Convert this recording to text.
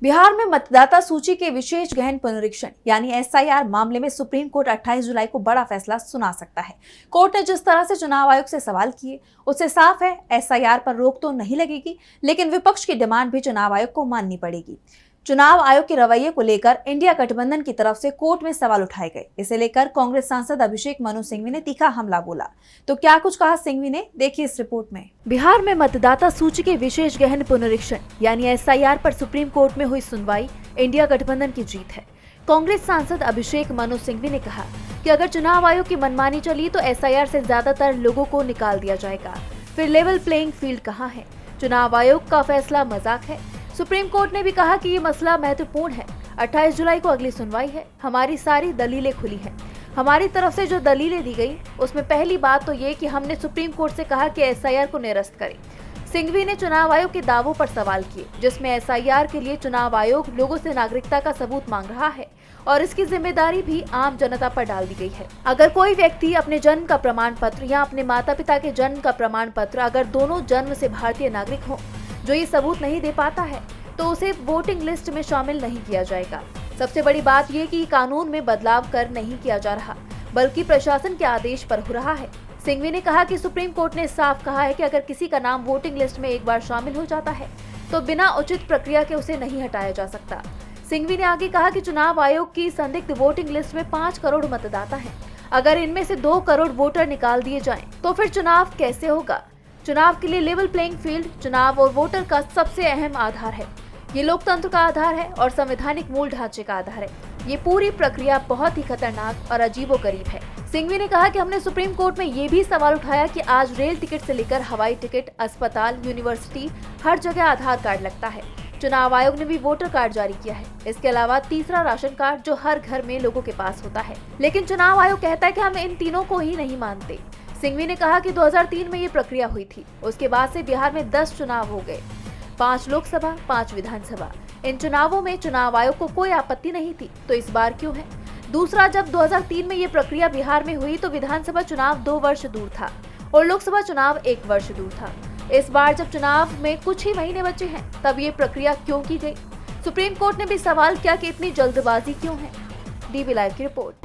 बिहार में मतदाता सूची के विशेष गहन पुनरीक्षण यानी एसआईआर मामले में सुप्रीम कोर्ट 28 जुलाई को बड़ा फैसला सुना सकता है। कोर्ट ने जिस तरह से चुनाव आयोग से सवाल किए उससे साफ है एसआईआर पर रोक तो नहीं लगेगी, लेकिन विपक्ष की डिमांड भी चुनाव आयोग को माननी पड़ेगी। चुनाव आयोग के रवैये को लेकर इंडिया गठबंधन की तरफ से कोर्ट में सवाल उठाए गए। इसे लेकर कांग्रेस सांसद अभिषेक मनु सिंघवी ने तीखा हमला बोला। तो क्या कुछ कहा सिंघवी ने, देखिए इस रिपोर्ट में। बिहार में मतदाता सूची के विशेष गहन पुनरीक्षण यानी एसआईआर पर सुप्रीम कोर्ट में हुई सुनवाई इंडिया गठबंधन की जीत है। कांग्रेस सांसद अभिषेक मनु सिंघवी ने कहा कि अगर चुनाव आयोग की मनमानी चली तो एसआईआर से ज्यादातर लोगों को निकाल दिया जाएगा। फिर लेवल प्लेइंग फील्ड कहाँ है? चुनाव आयोग का फैसला मजाक है। सुप्रीम कोर्ट ने भी कहा कि ये मसला महत्वपूर्ण है। 28 जुलाई को अगली सुनवाई है। हमारी सारी दलीलें खुली हैं। हमारी तरफ से जो दलीलें दी गई उसमें पहली बात तो ये कि हमने सुप्रीम कोर्ट से कहा कि एसआईआर को निरस्त करें। सिंघवी ने चुनाव आयोग के दावों पर सवाल किए, जिसमें एसआईआर के लिए चुनाव आयोग लोगों से नागरिकता का सबूत मांग रहा है और इसकी जिम्मेदारी भी आम जनता पर डाल दी गई है। अगर कोई व्यक्ति अपने जन्म का प्रमाण पत्र या अपने माता पिता के जन्म का प्रमाण पत्र, अगर दोनों जन्म से भारतीय नागरिक हो, जो ये सबूत नहीं दे पाता है तो उसे वोटिंग लिस्ट में शामिल नहीं किया जाएगा। सबसे बड़ी बात ये कि कानून में बदलाव कर नहीं किया जा रहा, बल्कि प्रशासन के आदेश पर हो रहा है। सिंघवी ने कहा कि सुप्रीम कोर्ट ने साफ कहा है कि अगर किसी का नाम वोटिंग लिस्ट में एक बार शामिल हो जाता है तो बिना उचित प्रक्रिया के उसे नहीं हटाया जा सकता। सिंघवी ने आगे कहा कि चुनाव आयोग की संदिग्ध वोटिंग लिस्ट में 5 करोड़ मतदाता है। अगर इनमें से 2 करोड़ वोटर निकाल दिए जाएं, तो फिर चुनाव कैसे होगा? चुनाव के लिए लेवल प्लेइंग फील्ड चुनाव और वोटर का सबसे अहम आधार है। ये लोकतंत्र का आधार है और संवैधानिक मूल ढांचे का आधार है। ये पूरी प्रक्रिया बहुत ही खतरनाक और अजीबोगरीब है। सिंघवी ने कहा कि हमने सुप्रीम कोर्ट में ये भी सवाल उठाया कि आज रेल टिकट से लेकर हवाई टिकट, अस्पताल, यूनिवर्सिटी, हर जगह आधार कार्ड लगता है। चुनाव आयोग ने भी वोटर कार्ड जारी किया है। इसके अलावा तीसरा राशन कार्ड जो हर घर में लोगों के पास होता है। लेकिन चुनाव आयोग कहता है कि हम इन तीनों को ही नहीं मानते। सिंघवी ने कहा कि 2003 में ये प्रक्रिया हुई थी। उसके बाद से बिहार में 10 चुनाव हो गए, 5 लोकसभा, 5 विधानसभा। इन चुनावों में चुनाव आयोग को कोई आपत्ति नहीं थी, तो इस बार क्यों है? दूसरा, जब 2003 में ये प्रक्रिया बिहार में हुई तो विधानसभा चुनाव 2 वर्ष दूर था और लोकसभा चुनाव 1 वर्ष दूर था। इस बार जब चुनाव में कुछ ही महीने बचे हैं, तब ये प्रक्रिया क्यों की गई? सुप्रीम कोर्ट ने भी सवाल किया कि इतनी जल्दबाजी क्यों है? डीबी लाइव की रिपोर्ट।